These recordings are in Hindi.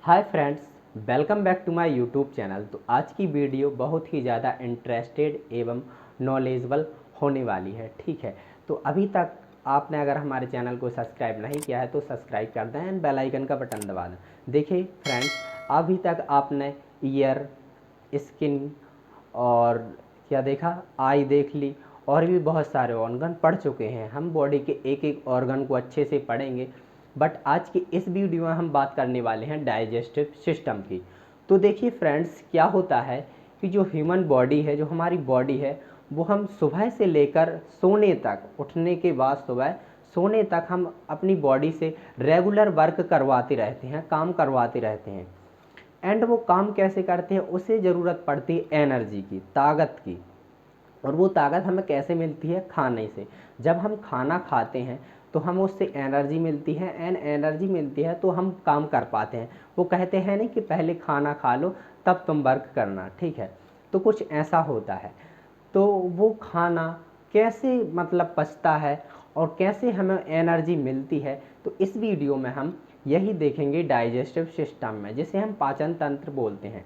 Hi friends, welcome back to my YouTube channel. तो आज की वीडियो बहुत ही ज़्यादा इंटरेस्टेड एवं नॉलेजेबल होने वाली है। ठीक है, तो अभी तक आपने अगर हमारे चैनल को सब्सक्राइब नहीं किया है तो सब्सक्राइब कर दें एंड बेल आइकन का बटन दबा दें। देखिए फ्रेंड्स, अभी तक आपने ईयर, स्किन और क्या देखा, आई देख ली, और भी बहुत सारे ऑर्गन पढ़ चुके हैं। हम बॉडी के एक एक ऑर्गन को अच्छे से पढ़ेंगे, बट आज की इस वीडियो में हम बात करने वाले हैं डाइजेस्टिव सिस्टम की। तो देखिए फ्रेंड्स, क्या होता है कि जो ह्यूमन बॉडी है, जो हमारी बॉडी है, वो हम सुबह से लेकर सोने तक, उठने के बाद सुबह सोने तक हम अपनी बॉडी से रेगुलर वर्क करवाते रहते हैं, काम करवाते रहते हैं। एंड वो काम कैसे करते हैं, उसे ज़रूरत पड़ती है एनर्जी की, ताकत की। और वो ताकत हमें कैसे मिलती है? खाने से। जब हम खाना खाते हैं तो हमें उससे एनर्जी मिलती है, एंड एनर्जी मिलती है तो हम काम कर पाते हैं। वो कहते हैं नहीं कि पहले खाना खा लो तब तुम वर्क करना। ठीक है, तो कुछ ऐसा होता है। तो वो खाना कैसे मतलब पचता है और कैसे हमें एनर्जी मिलती है, तो इस वीडियो में हम यही देखेंगे डाइजेस्टिव सिस्टम में, जिसे हम पाचन तंत्र बोलते हैं।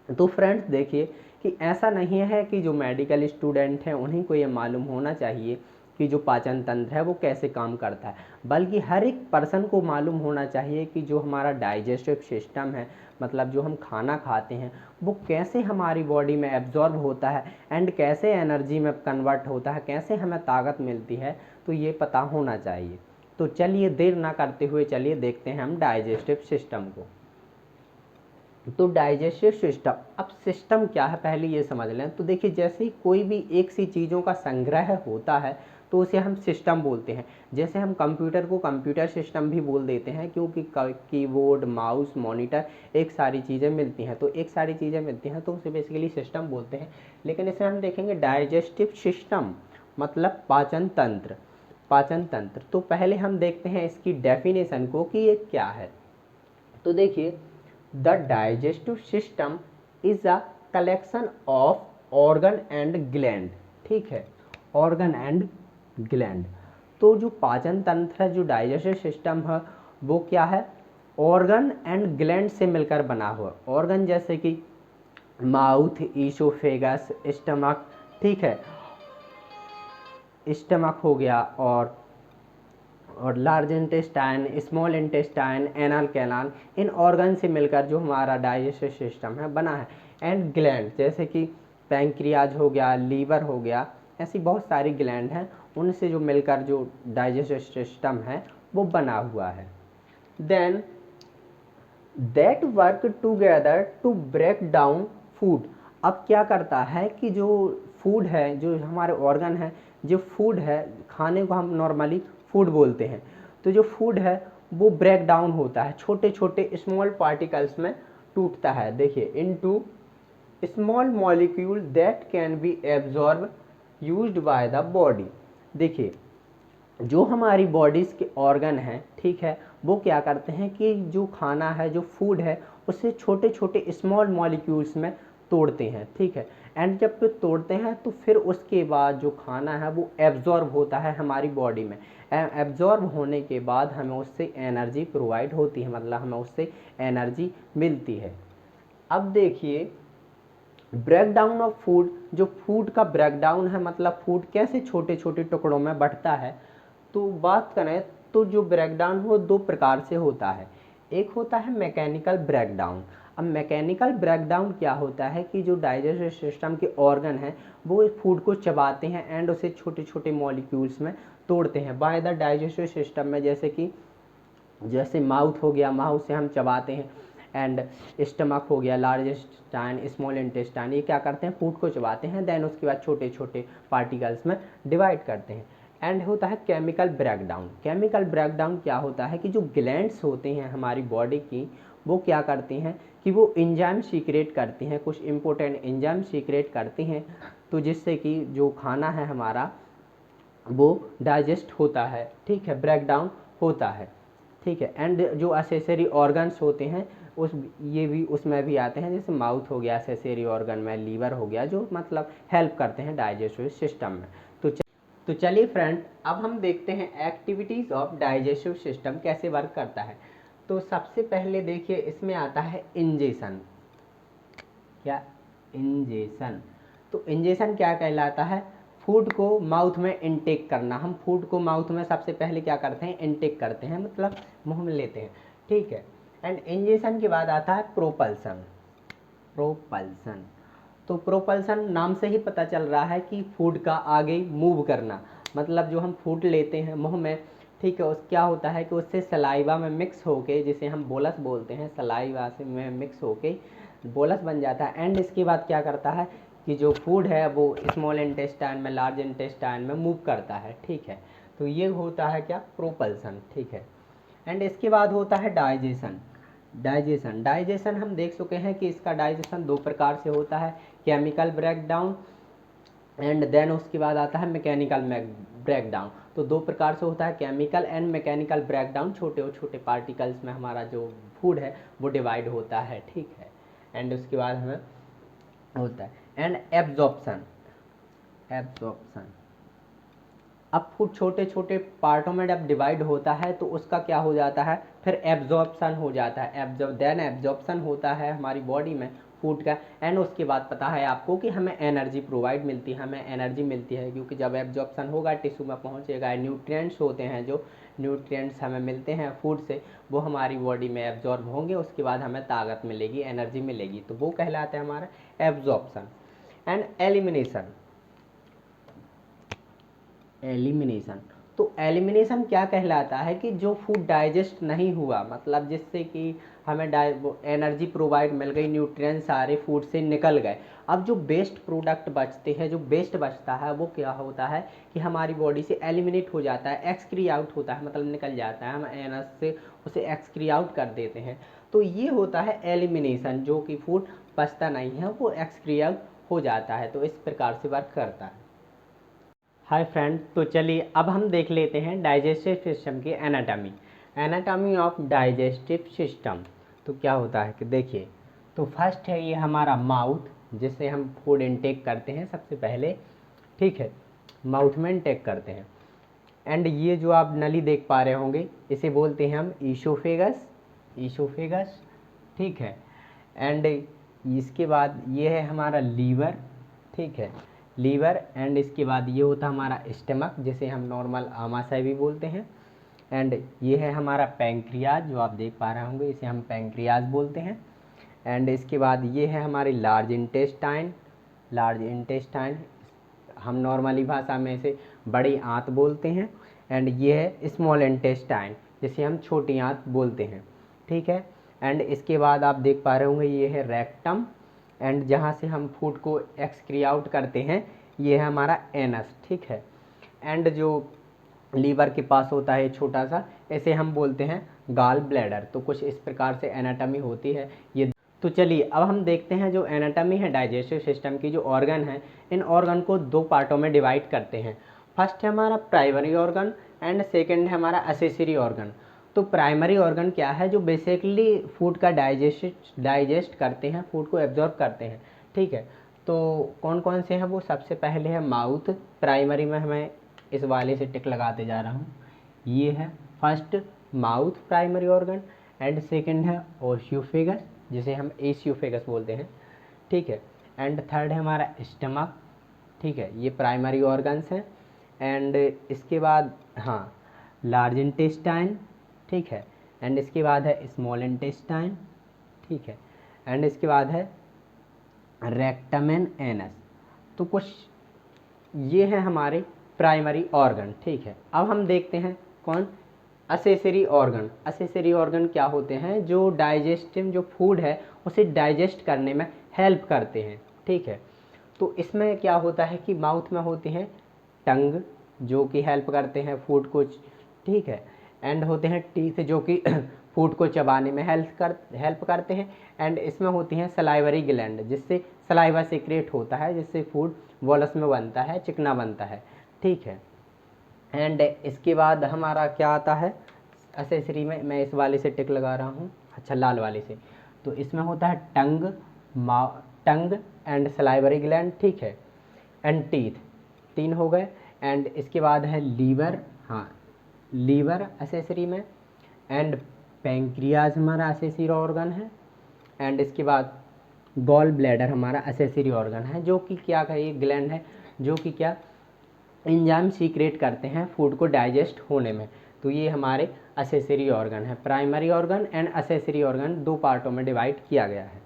तो फ्रेंड्स देखिए कि ऐसा नहीं है कि जो मेडिकल स्टूडेंट हैं उन्हीं को ये मालूम होना चाहिए कि जो पाचन तंत्र है वो कैसे काम करता है, बल्कि हर एक पर्सन को मालूम होना चाहिए कि जो हमारा डाइजेस्टिव सिस्टम है, मतलब जो हम खाना खाते हैं, वो कैसे हमारी बॉडी में एब्जॉर्ब होता है एंड कैसे एनर्जी में कन्वर्ट होता है, कैसे हमें ताकत मिलती है, तो ये पता होना चाहिए। तो चलिए देर ना करते हुए चलिए देखते हैं हम डाइजेस्टिव सिस्टम को। तो डाइजेस्टिव सिस्टम, अब सिस्टम क्या है पहले ये समझ लें। तो देखिए, जैसे ही कोई भी एक सी चीज़ों का संग्रह होता है तो उसे हम सिस्टम बोलते हैं। जैसे हम कंप्यूटर को कंप्यूटर सिस्टम भी बोल देते हैं, क्योंकि कीबोर्ड, माउस, मॉनिटर, एक सारी चीज़ें मिलती हैं। तो एक सारी चीज़ें मिलती हैं तो उसे बेसिकली सिस्टम बोलते हैं। लेकिन इसमें हम देखेंगे डाइजेस्टिव सिस्टम मतलब पाचन तंत्र। पाचन तंत्र, तो पहले हम देखते हैं इसकी डेफिनेशन को कि ये क्या है। तो देखिए, the digestive system is a collection of organ and gland. ठीक है, ऑर्गन एंड ग्लैंड। तो जो पाचन तंत्र है, जो डाइजेस्टिव सिस्टम है, वो क्या है? ऑर्गन एंड ग्लैंड से मिलकर बना हुआ। ऑर्गन जैसे कि माउथ, ईसोफेगस, स्टमक। ठीक है, स्टमक हो गया, और large intestine, small intestine, anal canal, इन ऑर्गन से मिलकर जो हमारा डाइजेस्टिव सिस्टम है बना है। एंड ग्लैंड जैसे कि पैंक्रियाज हो गया, लीवर हो गया, ऐसी बहुत सारी ग्लैंड हैं, उनसे जो मिलकर जो डाइजेस्टिव सिस्टम है वो बना हुआ है। Then that work together to break down food. अब क्या करता है कि जो फूड है, जो हमारे ऑर्गन है, जो फूड है, खाने को हम नॉर्मली फूड बोलते हैं। तो जो फूड है वो ब्रेक डाउन होता है, छोटे छोटे स्मॉल पार्टिकल्स में टूटता है। देखिए, into small molecule that can be absorb used by the body. देखिए, जो हमारी बॉडीज़ के ऑर्गन हैं, ठीक है, वो क्या करते हैं कि जो खाना है, जो फूड है, उसे छोटे छोटे स्मॉल मॉलिक्यूल्स में तोड़ते हैं। ठीक है, एंड जब फिर तोड़ते हैं तो फिर उसके बाद जो खाना है वो एब्जॉर्ब होता है हमारी बॉडी में। एब्जॉर्ब होने के बाद हमें उससे एनर्जी प्रोवाइड होती है, मतलब हमें उससे एनर्जी मिलती है। अब देखिए, ब्रेक डाउन ऑफ फूड, जो फूड का ब्रेक डाउन है, मतलब फूड कैसे छोटे छोटे टुकड़ों में बढ़ता है। तो बात करें तो जो ब्रेकडाउन वो दो प्रकार से होता है। एक होता है मैकेनिकल ब्रेकडाउन। अब मैकेनिकल ब्रेकडाउन क्या होता है कि जो डाइजेस्टिव सिस्टम के ऑर्गन हैं वो इस फूड को चबाते हैं एंड उसे छोटे छोटे मॉलिक्यूल्स में तोड़ते हैं बाय द डाइजेस्टिव सिस्टम में। जैसे कि जैसे माउथ हो गया, माउथ से हम चबाते हैं, एंड स्टमक हो गया, लार्ज इंटेस्टाइन, स्मॉल इंटेस्टाइन, ये क्या करते हैं? फूड को चबाते हैं, देन उसके बाद छोटे छोटे पार्टिकल्स में डिवाइड करते हैं। एंड होता है केमिकल ब्रेकडाउन। केमिकल ब्रेकडाउन क्या होता है कि जो ग्लैंड्स होते हैं हमारी बॉडी की, वो क्या करती हैं कि वो एंजाइम सीक्रेट करती हैं, कुछ इंपॉर्टेंट एंजाइम सीक्रेट करती हैं, तो जिससे कि जो खाना है हमारा वो डाइजेस्ट होता है। ठीक है, ब्रेकडाउन होता है। ठीक है, एंड जो एसेसरी ऑर्गन्स होते हैं उस ये भी उसमें भी आते हैं, जैसे माउथ हो गया एसेसरी ऑर्गन में, लीवर हो गया, जो मतलब हेल्प करते हैं डाइजेस्टिव सिस्टम में। तो चलिए फ्रेंड, अब हम देखते हैं एक्टिविटीज़ ऑफ डाइजेस्टिव सिस्टम कैसे वर्क करता है। तो सबसे पहले देखिए इसमें आता है इंजेशन। क्या? इंजेशन। तो इंजेशन क्या कहलाता है? फूड को माउथ में इनटेक करना। हम फूड को माउथ में सबसे पहले क्या करते हैं? इनटेक करते हैं, मतलब मुंह में लेते हैं, ठीक है। एंड इंजेशन के बाद आता है प्रोपल्सन। प्रोपल्सन, तो प्रोपल्सन नाम से ही पता चल रहा है कि फूड का आगे मूव करना, मतलब जो हम फूड लेते हैं मुंह में, ठीक है, उस क्या होता है कि उससे सलाइवा में मिक्स होके, जिसे हम बोलस बोलते हैं, सलाइवा से में मिक्स होके बोलस बन जाता है। एंड इसके बाद क्या करता है कि जो फूड है वो स्मॉल इंटेस्टाइन में, लार्ज इंटेस्टाइन में मूव करता है, ठीक है। तो ये होता है क्या? प्रोपल्सन, ठीक है। एंड इसके बाद होता है डाइजेशन। डाइजेशन, डाइजेशन हम देख चुके हैं कि इसका डाइजेशन दो प्रकार से होता है, केमिकल ब्रेकडाउन एंड देन उसके बाद आता है मैकेनिकल ब्रेकडाउन। तो दो प्रकार से होता है, केमिकल एंड मैकेनिकल ब्रेकडाउन। छोटे और छोटे पार्टिकल्स में हमारा जो फूड है वो डिवाइड होता है, ठीक है। एंड उसके बाद हमें होता है एंड एब्जॉर्प्शन। एब्जॉर्प्शन, अब फूड छोटे छोटे पार्टों में जब डिवाइड होता है तो उसका क्या हो जाता है? फिर एब्जॉर्प्शन हो जाता है। देन एब्जॉर्प्शन होता है हमारी बॉडी में फूड का। एंड उसके बाद पता है आपको कि हमें एनर्जी प्रोवाइड मिलती है, हमें एनर्जी मिलती है, क्योंकि जब एब्जॉर्प्शन होगा टिश्यू में पहुंचेगा, न्यूट्रिएंट्स होते हैं, जो न्यूट्रिएंट्स हमें मिलते हैं फूड से, वो हमारी बॉडी में एब्जॉर्ब होंगे, उसके बाद हमें ताकत मिलेगी, एनर्जी मिलेगी, तो वो कहलाता है हमारा एब्जॉर्प्शन। And elimination. एलिमिनेशन, तो एलिमिनेशन क्या कहलाता है कि जो फूड डाइजेस्ट नहीं हुआ, मतलब जिससे कि हमें एनर्जी प्रोवाइड मिल गई, न्यूट्रिएंट्स सारे फूड से निकल गए, अब जो वेस्ट प्रोडक्ट बचते हैं, जो वेस्ट बचता है, वो क्या होता है कि हमारी बॉडी से एलिमिनेट हो जाता है, एक्सक्री आउट होता है, मतलब निकल जाता है, हम एनर्ज से उसे एक्सक्री आउट कर देते हैं। तो ये होता है एलिमिनेशन, जो कि फूड बचता नहीं है, वो एक्सक्री आउट हो जाता है। तो इस प्रकार से वर्क करता है। हाय फ्रेंड, तो चलिए अब हम देख लेते हैं डाइजेस्टिव सिस्टम की anatomy. Anatomy of digestive system. तो क्या होता है कि देखिए, तो फर्स्ट है ये हमारा माउथ, जिससे हम फूड इनटेक करते हैं सबसे पहले, ठीक है, माउथ में इनटेक करते हैं। एंड ये जो आप नली देख पा रहे होंगे, इसे बोलते हैं हम ईसोफेगस। ईसोफेगस, ठीक है। एंड इसके बाद ये है हमारा लीवर, ठीक है, लीवर। एंड इसके बाद ये होता है हमारा स्टमक, जिसे हम नॉर्मल आमाशय भी बोलते हैं। एंड ये है हमारा पैंक्रियाज, जो आप देख पा रहे होंगे, इसे हम पैंक्रियाज बोलते हैं। एंड इसके बाद ये है हमारी लार्ज इंटेस्टाइन। लार्ज इंटेस्टाइन हम नॉर्मली भाषा में इसे बड़ी आंत बोलते हैं। एंड ये है स्मॉल इंटेस्टाइन, जिसे हम छोटी आंत बोलते हैं, ठीक है। एंड इसके बाद आप देख पा रहे होंगे ये है रेक्टम। एंड जहाँ से हम फूड को एक्सक्री आउट करते हैं, ये है हमारा एनस, ठीक है। एंड जो लीवर के पास होता है छोटा सा, इसे हम बोलते हैं गाल ब्लैडर। तो कुछ इस प्रकार से एनाटॉमी होती है ये। तो चलिए अब हम देखते हैं जो एनाटॉमी है डाइजेस्टिव सिस्टम की, जो ऑर्गन है, इन ऑर्गन को दो पार्टों में डिवाइड करते हैं। फर्स्ट है हमारा प्राइमरी ऑर्गन एंड सेकंड है हमारा एक्सेसरी ऑर्गन। तो प्राइमरी ऑर्गन क्या है? जो बेसिकली फूड का डाइजेस्ट करते हैं, फूड को एब्जॉर्ब करते हैं, ठीक है। तो कौन कौन से हैं वो? सबसे पहले है माउथ। प्राइमरी में हमें इस वाले से टिक लगाते जा रहा हूँ, ये है first mouth primary organ. And second है ओशियोफेगस, जिसे हम एशियोफेगस बोलते हैं, ठीक है। एंड थर्ड है हमारा स्टमक, ठीक है, ये प्राइमरी ऑर्गन्स हैं। एंड इसके बाद हाँ, लार्ज इंटेस्टाइन, ठीक है। एंड इसके बाद है स्मॉल इंटेस्टाइन, ठीक है। एंड इसके बाद है रेक्टम एंड एनस। तो कुछ ये है हमारे प्राइमरी ऑर्गन, ठीक है। अब हम देखते हैं कौन? Accessory organ. असेसरी ऑर्गन क्या होते हैं? जो डाइजेस्टिव जो फूड है उसे डाइजेस्ट करने में हेल्प करते हैं, ठीक है। तो इसमें क्या होता है कि माउथ में होते हैं टंग, जो कि हेल्प करते हैं फूड को, ठीक है। एंड होते हैं टीथ, जो कि फूड को चबाने में हेल्प करते हैं। एंड इसमें होती हैं सलाइवरी ग्लैंड, जिससे सलाइवा सीक्रेट होता है, जिससे फूड वॉलस में बनता है, चिकना बनता है, ठीक है। एंड इसके बाद हमारा क्या आता है एसेसरी में? मैं इस वाले से टिक लगा रहा हूँ, अच्छा, लाल वाले से। तो इसमें होता है टंग एंड सलाइवरी ग्लैंड, ठीक है, एंड टीथ, तीन हो गए। एंड इसके बाद है लीवर, हाँ, लीवर एसेसरी में। एंड पैंक्रियाज हमारा असेसरी ऑर्गन है, एंड इसके बाद गॉल ब्लैडर हमारा असेसरी ऑर्गन है, जो कि क्या है, ये ग्लैंड है जो कि क्या एंजाइम सीक्रेट करते हैं फूड को डाइजेस्ट होने में। तो ये हमारे असेसरी ऑर्गन है। Primary organ and accessory organ दो पार्टों में डिवाइड किया गया है।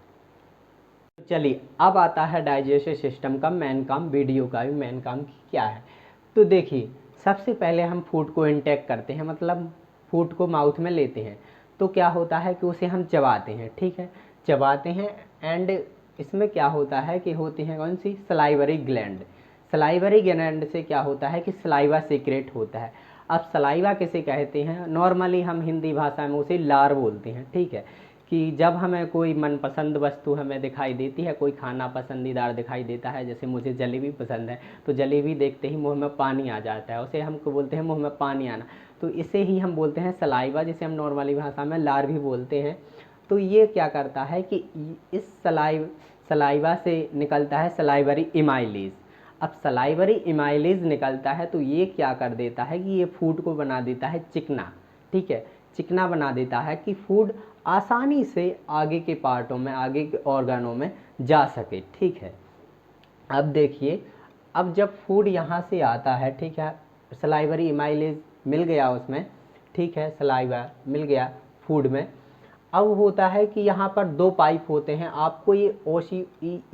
चलिए अब आता है डाइजेस्टिव सिस्टम का मेन काम, वीडियो का भी मेन काम क्या है। तो देखिए, सबसे पहले हम फूड को इंटेक करते हैं, मतलब फूड को माउथ में लेते हैं। तो क्या होता है कि उसे हम चबाते हैं, ठीक है, चबाते हैं। एंड इसमें क्या होता है कि होती है कौन सी, सलाइवरी ग्लैंड। सलाइवरी ग्लैंड से क्या होता है कि सलाइवा सीक्रेट होता है। अब सलाइवा किसे कहते हैं, नॉर्मली हम हिंदी भाषा में उसे लार बोलते हैं, ठीक है। कि जब हमें कोई मनपसंद वस्तु हमें दिखाई देती है, कोई खाना पसंदीदार दिखाई देता है, जैसे मुझे जलेबी पसंद है, तो जलेबी देखते ही मुंह में पानी आ जाता है, उसे हमको बोलते हैं मुंह में पानी आना। तो इसे ही हम बोलते हैं सलाइवा, जिसे हम नॉर्मली भाषा में लार भी बोलते हैं। तो ये क्या करता है कि इस सलाइवा से निकलता है सलाइवरी इमाइलेज। अब सलाइवरी इमाइलेज निकलता है तो ये क्या कर देता है कि ये फूड को बना देता है चिकना, ठीक है, चिकना बना देता है कि फूड आसानी से आगे के पार्टों में, आगे के ऑर्गनों में जा सके, ठीक है। अब देखिए, अब जब फूड यहाँ से आता है, ठीक है, सलाइवरी इमाइलेज मिल गया उसमें, ठीक है, सलाइवा मिल गया फूड में। अब होता है कि यहाँ पर दो पाइप होते हैं, आपको ये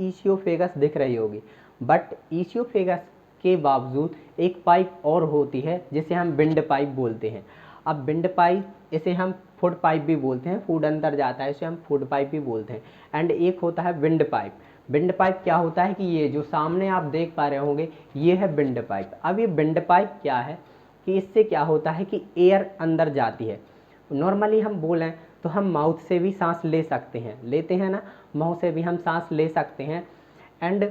ईसियोफेगस दिख रही होगी, बट ईसियोफेगस के बावजूद एक पाइप और होती है जिसे हम विंड पाइप बोलते हैं। अब विंड पाइप, इसे हम फूड पाइप भी बोलते हैं, फूड अंदर जाता है इसे हम फूड पाइप भी बोलते हैं। एंड एक होता है विंड पाइप। विंड पाइप क्या होता है कि ये जो सामने आप देख पा रहे होंगे, ये है विंड पाइप। अब ये विंड पाइप क्या है कि इससे क्या होता है कि एयर अंदर जाती है। नॉर्मली हम बोलें तो हम माउथ से भी सांस ले सकते हैं, लेते हैं ना, माउथ से भी हम सांस ले सकते हैं। एंड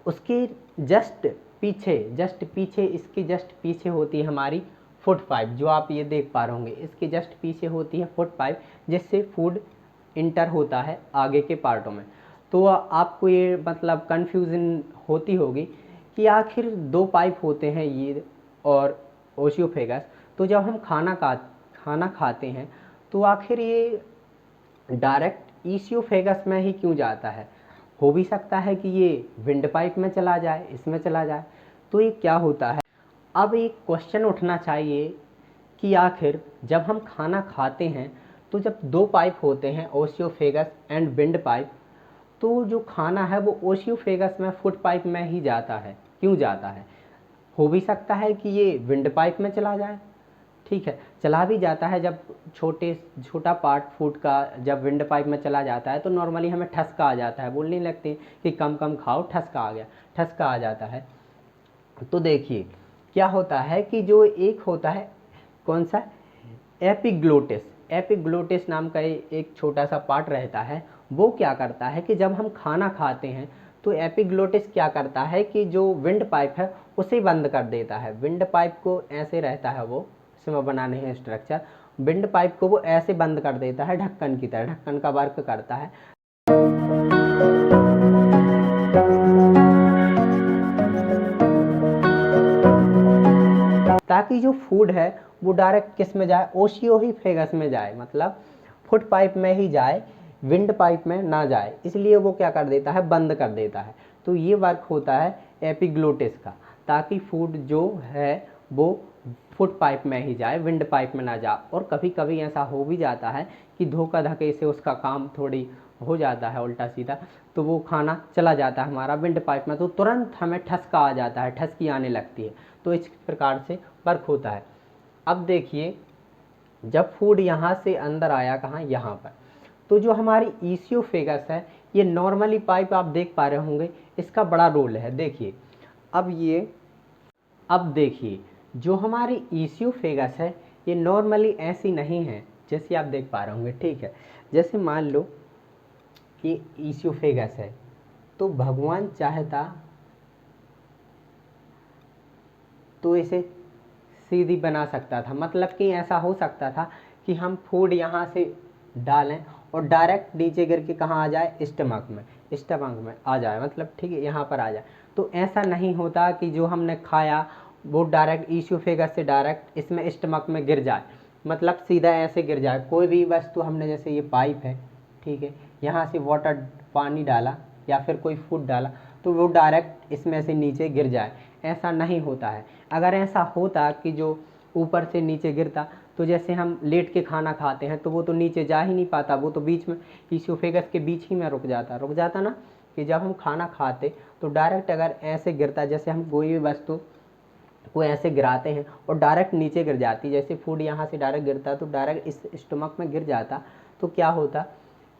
उसके जस्ट पीछे इसके जस्ट पीछे होती है हमारी फूड पाइप, जो आप ये देख पा रहे होंगे, इसके जस्ट पीछे होती है फूड पाइप, जिससे फूड इंटर होता है आगे के पार्टों में। तो आपको ये मतलब कन्फ्यूजन होती होगी कि आखिर दो पाइप होते हैं ये और ओशियोफेगस, तो जब हम खाना खाते हैं तो आखिर ये डायरेक्ट ईसियोफेगस में ही क्यों जाता है। हो भी सकता है कि ये विंड पाइप में चला जाए, इसमें चला जाए। तो ये क्या होता है, अब एक क्वेश्चन उठना चाहिए कि आखिर जब हम खाना खाते हैं तो जब दो पाइप होते हैं, ओशियोफेगस एंड विंड पाइप, तो जो खाना है वो ओशियोफेगस में फूड पाइप में ही जाता है, क्यों जाता है। हो भी सकता है कि ये विंड पाइप में चला जाए, ठीक है, चला भी जाता है। जब छोटा पार्ट फूड का जब विंड पाइप में चला जाता है तो नॉर्मली हमें ठसका आ जाता है, बोलने लगते हैं कि कम कम खाओ, ठसका आ गया, ठसका आ जाता है। तो देखिए क्या होता है कि जो एक होता है कौन सा, एपिग्लोटिस नाम का एक छोटा सा पार्ट रहता है। वो क्या करता है कि जब हम खाना खाते हैं तो एपिग्लोटिस क्या करता है कि जो विंड पाइप है उसे बंद कर देता है। विंड पाइप को ऐसे रहता है, वो इसमें बनाने हैं स्ट्रक्चर, विंड पाइप को वो ऐसे बंद कर देता है ढक्कन की तरह, ढक्कन का वर्क करता है। ताकि जो फूड है वो डायरेक्ट किस में जाए, ओशियोफेगस में जाए, मतलब फूड पाइप में ही जाए, विंड पाइप में ना जाए। इसलिए वो क्या कर देता है, बंद कर देता है। तो ये वर्क होता है एपिग्लोटिस का, ताकि फूड जो है वो फूड पाइप में ही जाए, विंड पाइप में ना जाए। और कभी कभी ऐसा हो भी जाता है कि धोखा धके से उसका काम थोड़ी हो जाता है उल्टा सीधा, तो वो खाना चला जाता है हमारा विंड पाइप में, तो तुरंत हमें ठसका आ जाता है, ठसकी आने लगती है। तो इस प्रकार से वर्क होता है। अब देखिए, जब फूड यहाँ से अंदर आया कहाँ, यहाँ पर, तो जो हमारी ईसियोफेगस है, ये नॉर्मली पाइप आप देख पा रहे होंगे, इसका बड़ा रोल है। देखिए अब देखिए जो हमारी ईसियोफेगस है ये नॉर्मली ऐसी नहीं है जैसे आप देख पा रहे होंगे, ठीक है। जैसे मान लो कि ईसियोफेगस है, तो भगवान चाहता तो इसे सीधी बना सकता था, मतलब कि ऐसा हो सकता था कि हम फूड यहाँ से डालें और डायरेक्ट नीचे गिर के कहाँ आ जाए, स्टमक में आ जाए, मतलब ठीक है, यहाँ पर आ जाए। तो ऐसा नहीं होता कि जो हमने खाया वो डायरेक्ट ईसियोफेगस से डायरेक्ट इसमें स्टमक में गिर जाए। मतलब सीधा ऐसे गिर जाए। कोई भी वस्तु हमने, जैसे ये पाइप है, ठीक है, यहाँ से वाटर पानी डाला या फिर कोई फूड डाला तो वो डायरेक्ट इसमें से नीचे गिर जाए, ऐसा नहीं होता है। अगर ऐसा होता कि जो ऊपर से नीचे गिरता, तो जैसे हम लेट के खाना खाते हैं तो वो तो नीचे जा ही नहीं पाता, वो तो बीच में ईसोफेगस के बीच ही में रुक जाता ना। कि जब हम खाना खाते तो डायरेक्ट अगर ऐसे गिरता, जैसे हम कोई भी वस्तु को ऐसे गिराते हैं और डायरेक्ट नीचे गिर जाती, जैसे फूड यहाँ से डायरेक्ट गिरता तो डायरेक्ट इस स्टमक में गिर जाता, तो क्या होता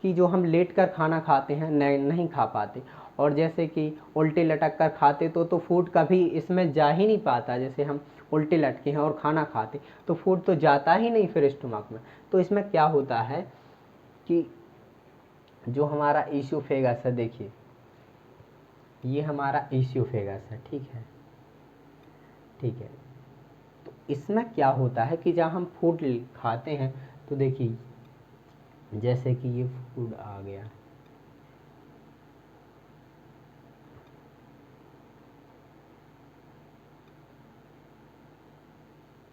कि जो हम लेट कर खाना खाते हैं नहीं खा पाते, और जैसे कि उल्टे लटक कर खाते तो फूड कभी इसमें जा ही नहीं पाता। जैसे हम उल्टे लटके हैं और खाना खाते तो फूड तो जाता ही नहीं फिर स्टमक में। तो इसमें क्या होता है कि जो हमारा ईसोफेगस है, देखिए ये हमारा ईसोफेगस है, ठीक है, ठीक है। तो इसमें क्या होता है कि जब हम फूड खाते हैं तो देखिए जैसे कि ये फूड आ गया,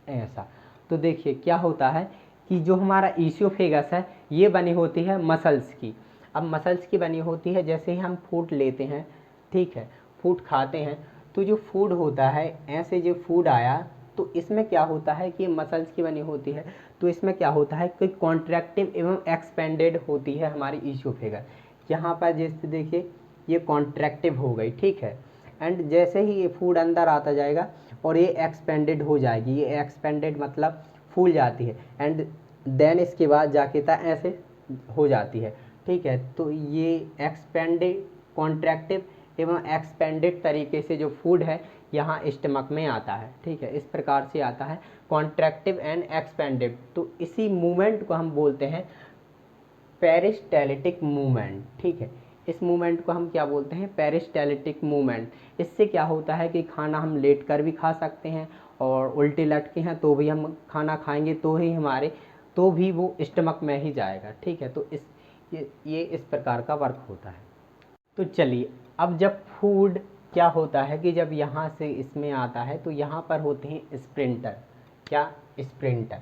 ऐसा, तो देखिए क्या होता है कि जो हमारा ईसोफेगस है ये बनी होती है मसल्स की। अब मसल्स की बनी होती है, जैसे ही हम फूड लेते हैं, ठीक है, फूड खाते हैं, तो जो फूड होता है, ऐसे जो फूड आया तो इसमें क्या होता है कि ये मसल्स की बनी होती है, तो इसमें क्या होता है कि कॉन्ट्रैक्टिव एवं एक्सपेंडेड होती है हमारी ईसोफेगस। यहाँ पर जैसे देखिए ये कॉन्ट्रैक्टिव हो गई, ठीक है, एंड जैसे ही ये फूड अंदर आता जाएगा और ये एक्सपेंडेड हो जाएगी, ये एक्सपेंडेड मतलब फूल जाती है, एंड देन इसके बाद जाके ऐसे हो जाती है, ठीक है। तो ये एक्सपेंडेड, कॉन्ट्रैक्टिव एवं एक्सपेंडेड तरीके से जो फूड है यहाँ स्टमक में आता है, ठीक है, इस प्रकार से आता है कॉन्ट्रैक्टिव एंड एक्सपेंडेड। तो इसी मूवमेंट को हम बोलते हैं पेरिस्टाल्टिक मूवमेंट, ठीक है। इस मूवमेंट को हम क्या बोलते हैं? Peristaltic movement. इससे क्या होता है कि खाना हम लेट कर भी खा सकते हैं और उल्टे लटके हैं तो भी हम खाना खाएंगे तो भी वो स्टमक में ही जाएगा, ठीक है। तो ये इस प्रकार का वर्क होता है। तो चलिए, अब जब फूड क्या होता है कि जब यहाँ से इसमें आता है तो यहाँ पर होते हैं स्प्रिंटर। क्या? स्प्रिंटर।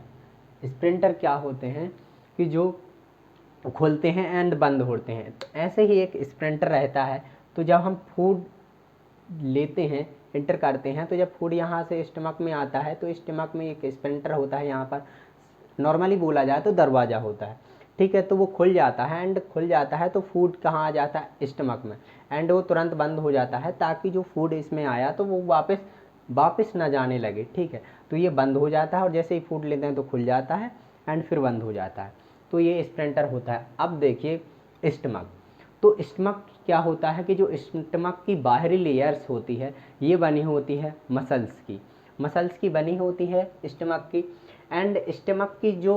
स्प्रिंटर क्या होते हैं कि जो खुलते हैं एंड बंद होते हैं। तो ऐसे ही एक स्प्रिंटर रहता है। तो जब हम फूड लेते हैं, एंटर करते हैं, तो जब फूड यहाँ से स्टमक में आता है तो स्टमक में एक स्प्रिंटर होता है, यहाँ पर नॉर्मली बोला जाए तो दरवाज़ा होता है, ठीक है। तो वो खुल जाता है, एंड खुल जाता है तो फूड कहाँ आ जाता है? स्टमक में, एंड वो तुरंत बंद हो जाता है ताकि जो फूड इसमें आया तो वो वापस ना जाने लगे, ठीक है। तो ये बंद हो जाता है और जैसे ही फूड लेते हैं तो खुल जाता है एंड फिर बंद हो जाता है। तो ये स्प्रिंटर होता है। अब देखिए स्टमक। तो स्टमक क्या होता है कि जो स्टमक की बाहरी लेयर्स होती है ये बनी होती है मसल्स की बनी होती है स्टमक की। एंड स्टमक की जो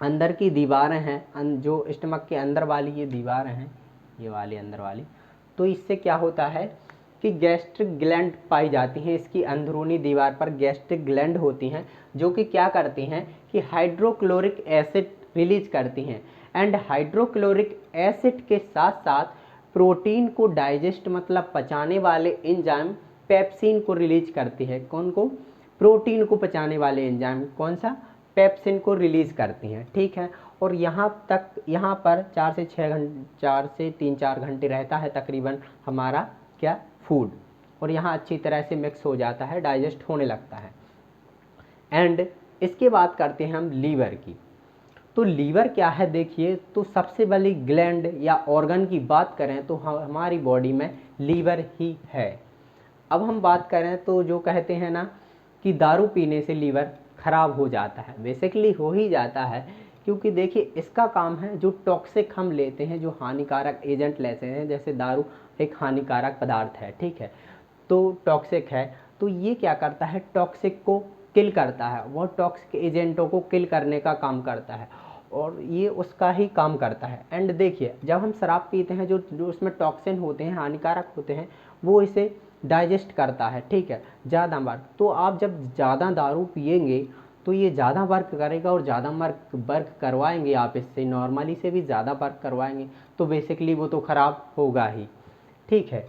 अंदर की दीवारें हैं, जो स्टमक के अंदर वाली ये दीवारें हैं, ये वाली अंदर वाली, तो इससे क्या होता है कि गैस्ट्रिक ग्लैंड पाई जाती हैं। इसकी अंदरूनी दीवार पर गैस्ट्रिक ग्लैंड होती हैं जो कि क्या करती हैं कि हाइड्रोक्लोरिक एसिड रिलीज करती हैं। एंड हाइड्रोक्लोरिक एसिड के साथ साथ प्रोटीन को डाइजेस्ट मतलब पचाने वाले एंजाइम पेप्सिन को रिलीज करती है। कौन को? प्रोटीन को पचाने वाले एंजाइम, कौन सा? पेप्सिन को रिलीज करती हैं, ठीक है। और यहाँ पर 4 से 3-4 घंटे रहता है तकरीबन हमारा क्या? फूड। और यहाँ अच्छी तरह से मिक्स हो जाता है, डाइजेस्ट होने लगता है। एंड इसके बाद करते हैं हम लीवर की। तो लीवर क्या है देखिए, तो सबसे बड़ी ग्लैंड या ऑर्गन की बात करें तो हमारी बॉडी में लीवर ही है। अब हम बात करें तो जो कहते हैं ना कि दारू पीने से लीवर खराब हो जाता है, बेसिकली हो ही जाता है, क्योंकि देखिए इसका काम है जो टॉक्सिक हम लेते हैं, जो हानिकारक एजेंट लेते हैं, जैसे दारू एक हानिकारक पदार्थ है, ठीक है, तो टॉक्सिक है, तो ये क्या करता है? टॉक्सिक को किल करता है, वो टॉक्सिक एजेंटों को किल करने का काम करता है और ये उसका ही काम करता है। एंड देखिए जब हम शराब पीते हैं, जो उसमें टॉक्सिन होते हैं, हानिकारक होते हैं, वो इसे डाइजेस्ट करता है, ठीक है, ज़्यादा बार। तो आप जब ज़्यादा दारू पिएंगे तो ये ज़्यादा वर्क करेगा और ज़्यादा वर्क करवाएंगे आप इससे, नॉर्मली से भी ज़्यादा वर्क करवाएंगे, तो बेसिकली वो तो ख़राब होगा ही, ठीक है।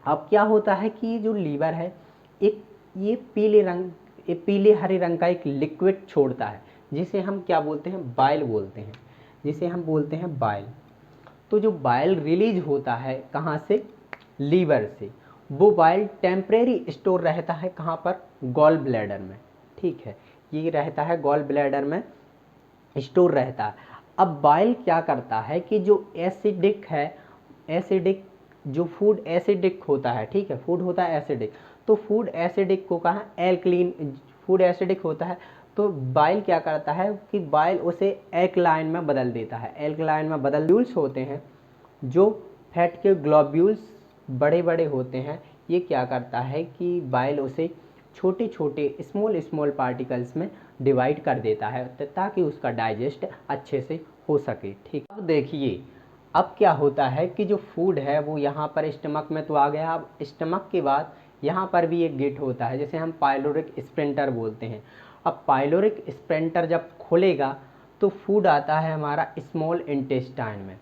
अब क्या होता है कि जो लीवर है, एक ये पीले रंग ये पीले हरे रंग का एक लिक्विड छोड़ता है, जिसे हम क्या बोलते हैं, बाइल बोलते हैं, जिसे हम बोलते हैं बाइल। तो जो बाइल रिलीज होता है कहाँ से, लीवर से, वो बाइल टेम्परेरी स्टोर रहता है कहाँ पर, गॉल ब्लैडर में, ठीक है, ये रहता है गॉल ब्लैडर में स्टोर रहता है। अब बाइल क्या करता है कि जो एसिडिक है, एसिडिक जो फूड एसिडिक होता है, ठीक है, फूड होता है एसिडिक, तो फूड एसिडिक को कहा एल्कलीन, फूड एसिडिक होता है, तो बाइल क्या करता है कि बाइल उसे एल्कलाइन में बदल देता है। एल्कलाइन में बदल ग्लोब्यूल्स होते हैं, जो फैट के ग्लोब्यूल्स बड़े बड़े होते हैं, ये क्या करता है कि बाइल उसे छोटे छोटे स्मॉल स्मॉल पार्टिकल्स में डिवाइड कर देता है ताकि उसका डाइजेस्ट अच्छे से हो सके, ठीक। अब देखिए अब क्या होता है कि जो फूड है वो यहाँ पर स्टमक में तो आ गया। अब स्टमक के बाद यहाँ पर भी एक गेट होता है जिसे हम पाइलोरिक स्प्रिंटर बोलते हैं। अब पाइलोरिक स्प्रिंटर जब खोलेगा तो फूड आता है हमारा स्मॉल इंटेस्टाइन में।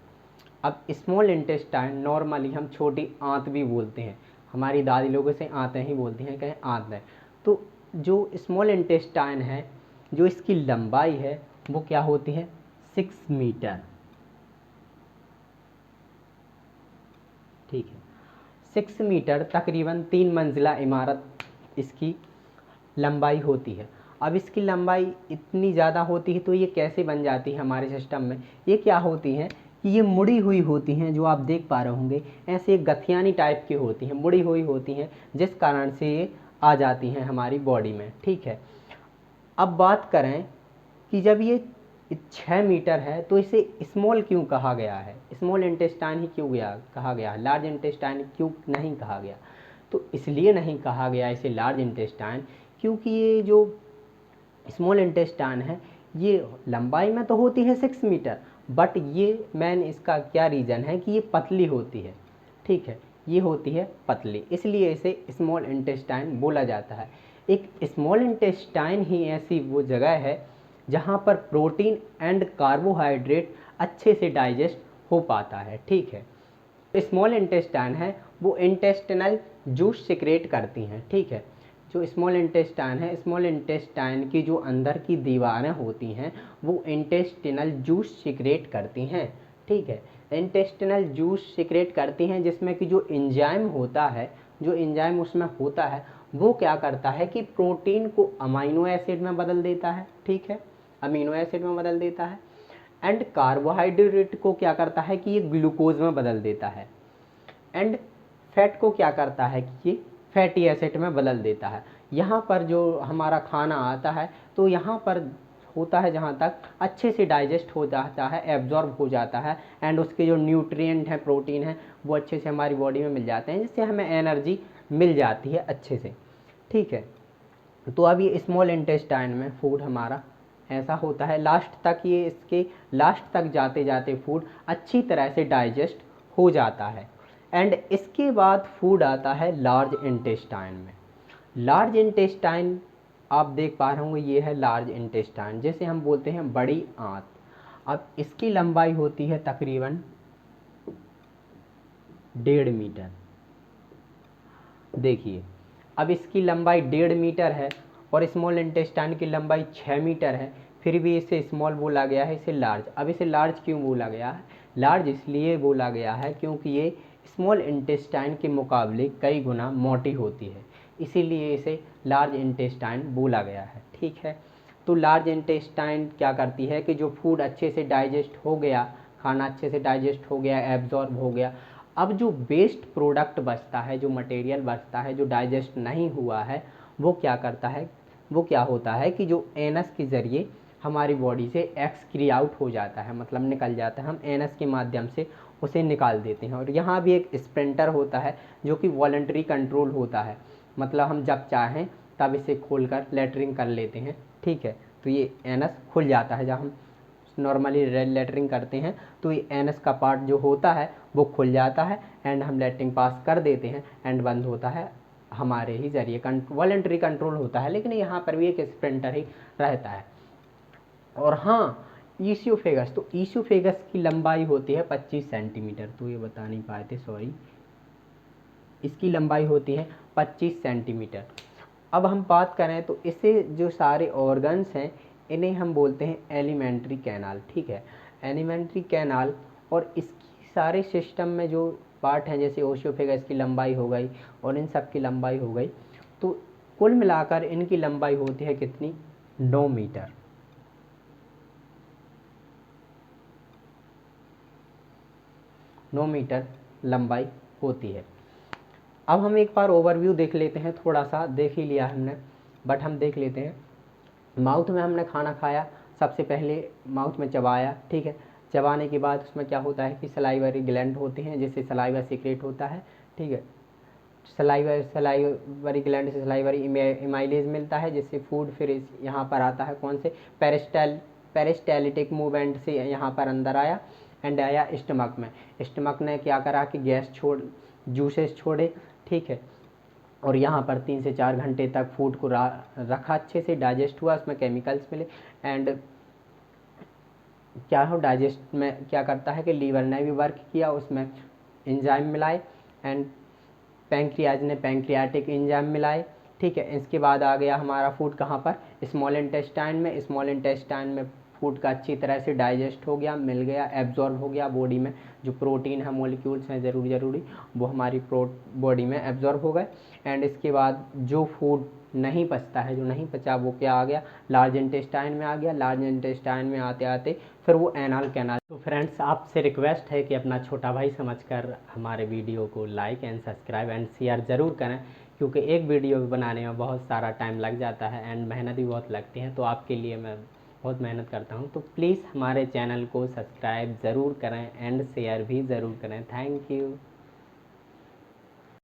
अब स्मॉल इंटेस्टाइन नॉर्मली हम छोटी आंत भी बोलते हैं, हमारी दादी लोगों से आंतें ही बोलती हैं, कहें आंत है। तो जो स्मॉल इंटेस्टाइन है, जो इसकी लंबाई है वो क्या होती है, 6 मीटर, ठीक है, 6 मीटर, तकरीबन 3 मंजिला इमारत इसकी लंबाई होती है। अब इसकी लंबाई इतनी ज़्यादा होती है तो ये कैसे बन जाती है हमारे सिस्टम में, ये क्या होती हैं कि ये मुड़ी हुई होती हैं, जो आप देख पा रहे होंगे ऐसे गठियानी टाइप की होती हैं, मुड़ी हुई होती हैं, जिस कारण से ये आ जाती हैं हमारी बॉडी में, ठीक है। अब बात करें कि जब ये 6 मीटर है तो इसे स्मॉल क्यों कहा गया है, स्मॉल इंटेस्टाइन ही क्यों कहा गया, लार्ज इंटेस्टाइन क्यों नहीं कहा गया। तो इसलिए नहीं कहा गया इसे लार्ज इंटेस्टाइन क्योंकि ये जो स्मॉल इंटेस्टाइन है ये लंबाई में तो होती है 6 मीटर, बट ये मेन इसका क्या रीज़न है कि ये पतली होती है, ठीक है, ये होती है पतली, इसलिए इसे स्मॉल इंटेस्टाइन बोला जाता है। एक स्मॉल इंटेस्टाइन ही ऐसी वो जगह है जहाँ पर प्रोटीन एंड कार्बोहाइड्रेट अच्छे से डाइजेस्ट हो पाता है, ठीक है। स्मॉल इंटेस्टाइन है वो इंटेस्टिनल जूस सिक्रेट करती हैं, ठीक है। जो स्मॉल इंटेस्टाइन है, स्मॉल इंटेस्टाइन की जो अंदर की दीवारें होती हैं वो इंटेस्टिनल जूस सिक्रेट करती हैं, ठीक है। इंटेस्टिनल जूस सिक्रेट करती हैं जिसमें कि जो एंजाइम होता है, जो एंजाइम उसमें होता है वो क्या करता है कि प्रोटीन को अमीनो एसिड में बदल देता है, ठीक है, अमीनो एसिड में बदल देता है, एंड कार्बोहाइड्रेट को क्या करता है कि ये ग्लूकोज में बदल देता है, एंड फैट को क्या करता है कि ये फैटी एसिड में बदल देता है। यहाँ पर जो हमारा खाना आता है तो यहाँ पर होता है जहाँ तक अच्छे से डाइजेस्ट हो जाता है, एब्जॉर्ब हो जाता है, एंड उसके जो न्यूट्रिएंट हैं, प्रोटीन है, वो अच्छे से हमारी बॉडी में मिल जाते हैं, जिससे हमें एनर्जी मिल जाती है अच्छे से, ठीक है। तो अब ये स्मॉल इंटेस्टाइन में फूड हमारा ऐसा होता है, लास्ट तक ये इसके लास्ट तक जाते जाते फूड अच्छी तरह से डाइजेस्ट हो जाता है, एंड इसके बाद फूड आता है लार्ज इंटेस्टाइन में। लार्ज इंटेस्टाइन आप देख पा रहे होंगे, ये है लार्ज इंटेस्टाइन, जैसे हम बोलते हैं बड़ी आंत। अब इसकी लंबाई होती है तकरीबन 1.5 मीटर, देखिए अब इसकी लंबाई 1.5 मीटर है और स्मॉल इंटेस्टाइन की लंबाई 6 मीटर है, फिर भी इसे स्मॉल बोला गया है, इसे लार्ज। अब इसे लार्ज क्यों बोला गया है, लार्ज इसलिए बोला गया है क्योंकि ये स्मॉल इंटेस्टाइन के मुकाबले कई गुना मोटी होती है, इसीलिए इसे लार्ज इंटेस्टाइन बोला गया है, ठीक है। तो लार्ज इंटेस्टाइन क्या करती है कि जो फूड अच्छे से डाइजेस्ट हो गया, खाना अच्छे से डाइजेस्ट हो गया, एब्जॉर्ब हो गया, अब जो वेस्ट प्रोडक्ट बचता है, जो मटेरियल बचता है, जो डाइजेस्ट नहीं हुआ है, वो क्या करता है, वो क्या होता है कि जो एनस के ज़रिए हमारी बॉडी से एक्सक्री आउट हो जाता है, मतलब निकल जाता है, हम एनस के माध्यम से उसे निकाल देते हैं। और यहाँ भी एक स्प्रिंटर होता है जो कि वॉलंटरी कंट्रोल होता है, मतलब हम जब चाहें तब इसे खोलकर लेटरिंग कर लेते हैं, ठीक है। तो ये एनस खुल जाता है, जब हम नॉर्मली लेटरिंग करते हैं तो ये एनस का पार्ट जो होता है वो खुल जाता है, एंड हम लेटरिंग पास कर देते हैं, एंड बंद होता है हमारे ही ज़रिए, वॉलंटरी कंट्रोल होता है, लेकिन यहाँ पर भी एक स्प्रिंटर ही रहता है। और हाँ, ईसोफेगस, तो ईसोफेगस की लंबाई होती है 25 सेंटीमीटर, तो ये बता नहीं पाए थे, सॉरी, इसकी लंबाई होती है 25 सेंटीमीटर। अब हम बात करें तो इससे जो सारे ऑर्गन्स हैं इन्हें हम बोलते हैं एलिमेंट्री कैनाल, ठीक है, एलिमेंट्री कैनाल। और इसकी सारे सिस्टम में जो पार्ट हैं जैसे ओशियोफेगस की लंबाई हो गई और इन सब की लंबाई हो गई, तो कुल मिलाकर इनकी लंबाई होती है कितनी, 9 मीटर। 9 मीटर लंबाई होती है। अब हम एक बार ओवरव्यू देख लेते हैं, थोड़ा सा देख ही लिया हमने, बट हम देख लेते हैं। माउथ में हमने खाना खाया, सबसे पहले माउथ में चबाया, ठीक है, चबाने के बाद उसमें क्या होता है कि सलाइवरी ग्लैंड होते हैं जिससे सलाइवा सीक्रेट होता है, ठीक है, सलाइवरी ग्लैंड से सलाइवरी इमाइलेज मिलता है जिससे फूड फिर यहाँ पर आता है, कौन से, पेरिस्टालिटिक मूवमेंट से यहाँ पर अंदर आया एंड आया स्टमक में। स्टमक ने क्या करा कि गैस जूसेस छोड़े, ठीक है, और यहाँ पर 3 से 4 घंटे तक फूड को रखा, अच्छे से डाइजेस्ट हुआ, उसमें केमिकल्स मिले एंड क्या हो, डाइजेस्ट में क्या करता है कि लीवर ने भी वर्क किया, उसमें एंजाइम मिलाए एंड पैंक्रियाज ने पैंक्रियाटिक एंजाइम मिलाए, ठीक है। इसके बाद आ गया हमारा फूड कहाँ पर, स्मॉल इंटेस्टाइन में। स्मॉल इंटेस्टाइन में फूड का अच्छी तरह से डाइजेस्ट हो गया, मिल गया, एब्जॉर्ब हो गया बॉडी में, जो प्रोटीन है मॉलिक्यूल्स हैं ज़रूरी वो हमारी बॉडी में एब्जॉर्ब हो गए। एंड इसके बाद जो फूड नहीं पचता है, जो नहीं पचा, वो क्या आ गया, लार्ज इंटेस्टाइन में आ गया। लार्ज इंटेस्टाइन में आते आते फिर वो एनाल कैनाल। तो फ्रेंड्स, आपसे रिक्वेस्ट है कि अपना छोटा भाई समझकर हमारे वीडियो को like and subscribe and share ज़रूर करें, क्योंकि एक वीडियो बनाने में बहुत सारा टाइम लग जाता है एंड मेहनत भी बहुत लगती है, तो आपके लिए मैं बहुत मेहनत करता हूँ। तो प्लीज़ हमारे चैनल को सब्सक्राइब ज़रूर करें एंड शेयर भी ज़रूर करें। Thank you.